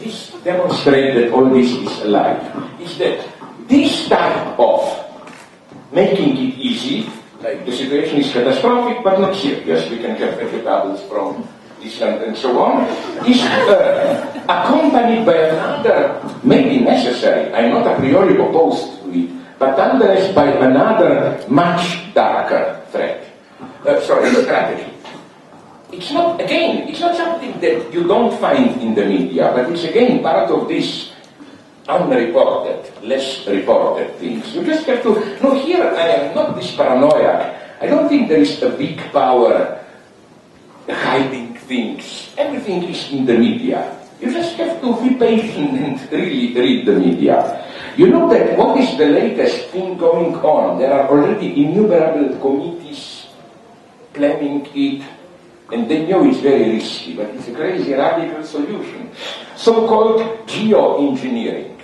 this demonstrates that all this is alive, is that this type of making it easy, like the situation is catastrophic but not serious, we can have vegetables from this land and so on, is accompanied by another, maybe necessary, I'm not a priori opposed to it, but nonetheless by another much darker threat. Strategy. It's not, again, it's not something that you don't find in the media, but it's again part of this unreported, less reported things. You just have to, no, here I am not this paranoia. I don't think there is a big power hiding things. Everything is in the media. You just have to be patient and really read the media. You know that what is the latest thing going on? There are already innumerable committees planning it, and they know it's very risky, but it's a crazy radical solution. So-called geoengineering.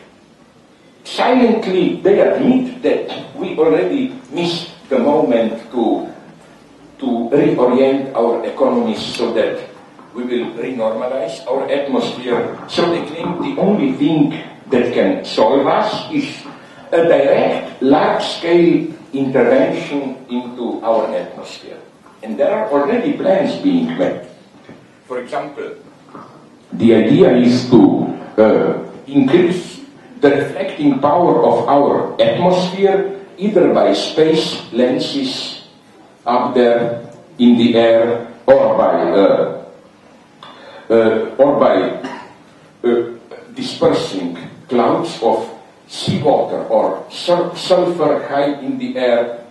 Silently, they admit that we already missed the moment to reorient our economies so that we will renormalize our atmosphere. So they claim the only thing that can solve us is a direct, large-scale intervention into our atmosphere. And there are already plans being made. For example, the idea is to increase the reflecting power of our atmosphere either by space lenses up there in the air or by dispersing clouds of seawater or sulfur high in the air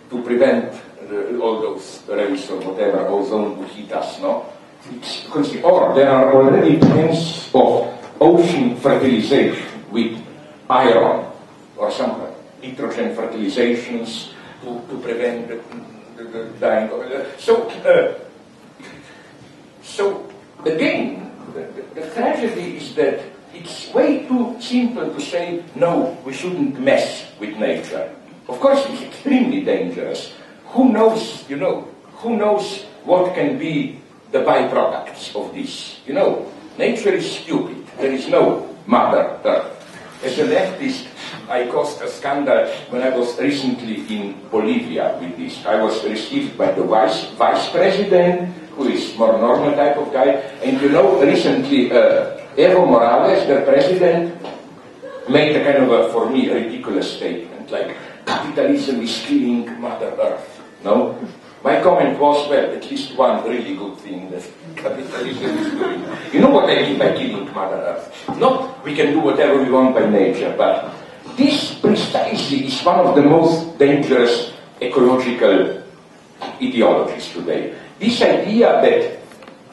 to prevent all those rays or whatever ozone to hit us, no? Or there are already plans of ocean fertilization with iron or some nitrogen fertilizations to prevent the dying of So again, the tragedy is that it's way too simple to say, no, we shouldn't mess with nature. Of course, it's extremely dangerous. Who knows, who knows what can be the byproducts of this? Nature is stupid. There is no Mother Earth. As a leftist, I caused a scandal when I was recently in Bolivia with this. I was received by the vice president, who is more normal type of guy, and recently Evo Morales, their president, made a kind of for me, a ridiculous statement, like, capitalism is killing Mother Earth. No? My comment was, well, at least one really good thing that capitalism is doing. You know what I mean by killing Mother Earth? Not we can do whatever we want by nature, but this precisely is one of the most dangerous ecological ideologies today. This idea that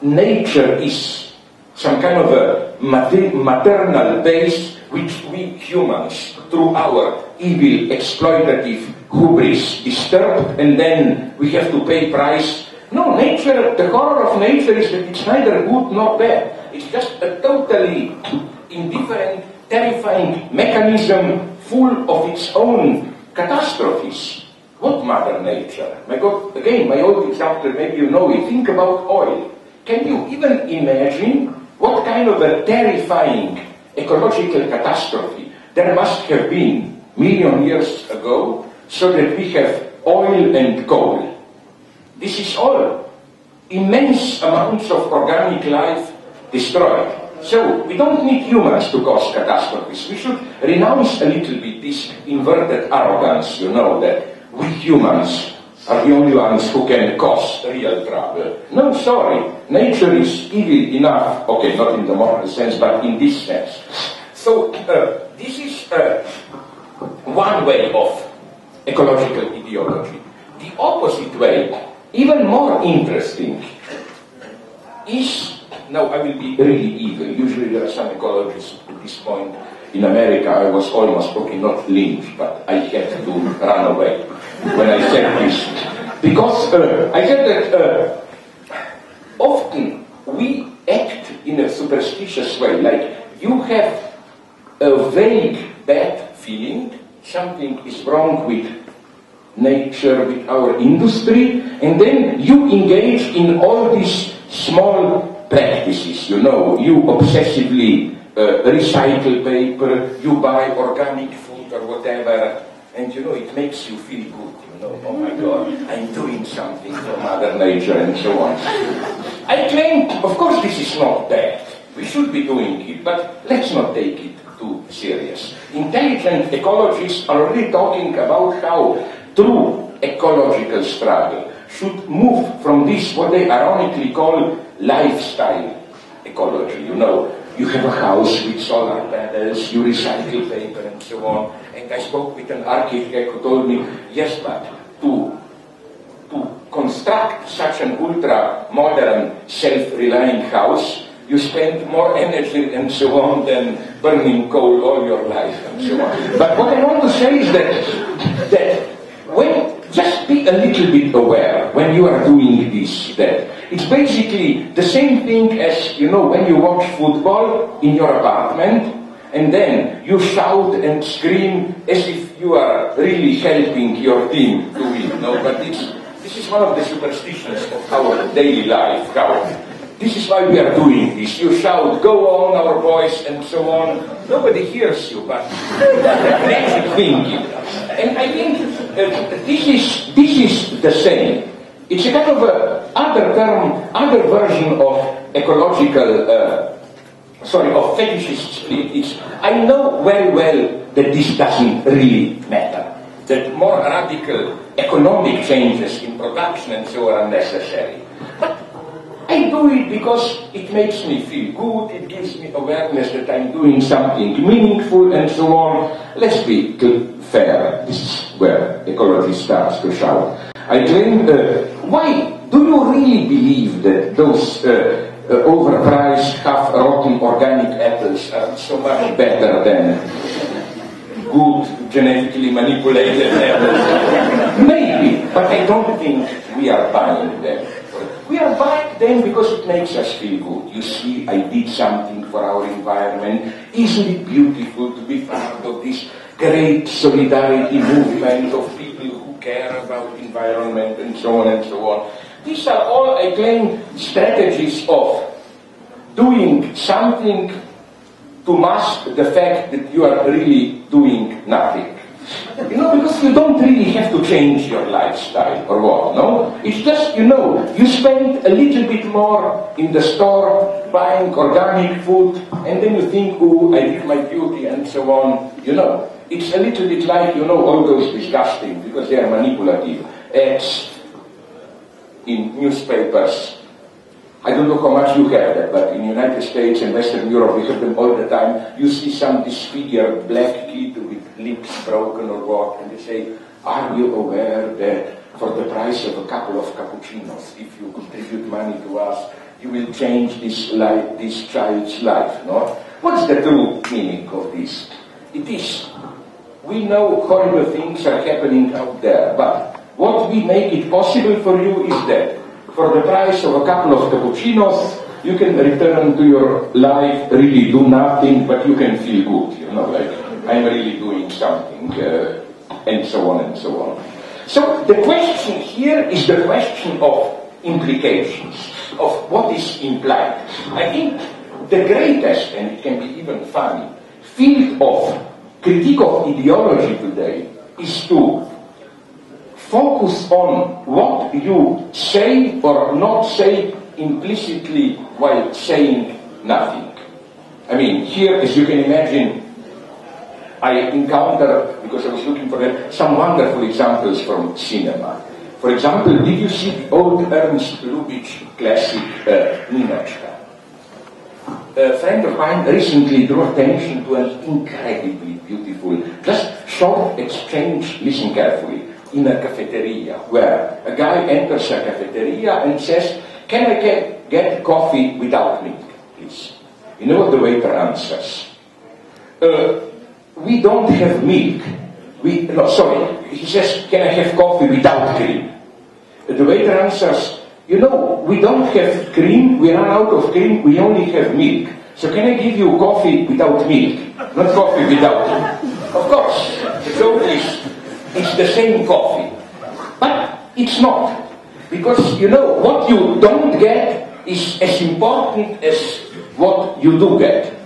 nature is some kind of a maternal base which we humans, through our evil, exploitative hubris, disturbed, and then we have to pay price. No, nature, the horror of nature is that it's neither good nor bad. It's just a totally indifferent, terrifying mechanism full of its own catastrophes. What Mother Nature? My God, again, my old example, maybe you know it. Think about oil. Can you even imagine what kind of a terrifying ecological catastrophe there must have been million years ago so that we have oil and coal? This is all immense amounts of organic life destroyed. So we don't need humans to cause catastrophes. We should renounce a little bit this inverted arrogance, that we humans are the only ones who can cause real trouble. No, sorry. Nature is evil enough, okay, not in the moral sense, but in this sense. So this is one way of ecological ideology. The opposite way, even more interesting, is, now I will be really evil. Usually there are some ecologists at this point. In America I was almost, not lynched, but I had to run away when I said this. Because I said that often we act in a superstitious way, like you have a vague bad feeling, something is wrong with nature, with our industry, and then you engage in all these small practices, you know. You obsessively recycle paper, you buy organic food or whatever, and you know, it makes you feel good, you know. Oh my God, I'm doing something for Mother Nature and so on. I claim, of course, this is not bad. We should be doing it, but let's not take it too serious. Intelligent ecologists are already talking about how true ecological struggle should move from this, what they ironically call lifestyle ecology. You know, you have a house with solar panels, you recycle paper and so on. And I spoke with an architect who told me, yes, but to construct such an ultra-modern, self-reliant house, you spend more energy and so on than burning coal all your life and so on. But what I want to say is that when, just be a little bit aware when you are doing this, that it's basically the same thing as, you know, when you watch football in your apartment and then you shout and scream as if you are really helping your team to win. No, but this is one of the superstitions of our daily life. This is why we are doing this. You shout, go on, our boys, and so on. Nobody hears you, but makes you thinking. And I think this is the same. It's a kind of other term, other version of ecological, of fetishist split. I know very well that this doesn't really matter. That more radical economic changes in production and so on are necessary. But I do it because it makes me feel good, it gives me awareness that I'm doing something meaningful and so on. Let's be fair, this is where ecology starts to shout. I claim, why do you really believe that those overpriced, half-rotten organic apples are so much better than good, genetically manipulated apples? Maybe, but I don't think we are buying them. We are buying them because it makes us feel good. You see, I did something for our environment. Isn't it beautiful to be part of this great solidarity movement of people who care about environment and so on and so on? These are all, I claim, strategies of doing something to mask the fact that you are really doing nothing. You know, because you don't really have to change your lifestyle or what, no? It's just, you know, you spend a little bit more in the store buying organic food and then you think, oh, I live my beauty and so on, you know. It's a little bit like, you know, all those disgusting, because they are manipulative, ads in newspapers. I don't know how much you have that, but in the United States and Western Europe we have them all the time. You see some disfigured black kid with lips broken or what, and they say, are you aware that for the price of a couple of cappuccinos, if you contribute money to us, you will change this child's life, no? What's the true meaning of this? It is, we know horrible things are happening out there, but what we make it possible for you is that for the price of a couple of cappuccinos, you can return to your life, really do nothing, but you can feel good, you know, like, I'm really doing something, and so on and so on. So the question here is the question of implications, of what is implied. I think the greatest, and it can be even funny, field of critique of ideology today is to focus on what you say or not say implicitly while saying nothing. I mean, here, as you can imagine, I encounter, because I was looking for that, some wonderful examples from cinema. For example, did you see the old Ernst Lubitsch classic, Ninochka? A friend of mine recently drew attention to an incredibly beautiful, just short exchange, listen carefully, in a cafeteria, where a guy enters a cafeteria and says, can I get coffee without milk, please? You know what the waiter answers? We don't have milk. He says, can I have coffee without cream? The waiter answers, you know, we don't have cream, we run out of cream, we only have milk. So can I give you coffee without milk? Not coffee without milk. Of course, so it's the same coffee. But it's not. Because, you know, what you don't get, is as important as what you do get.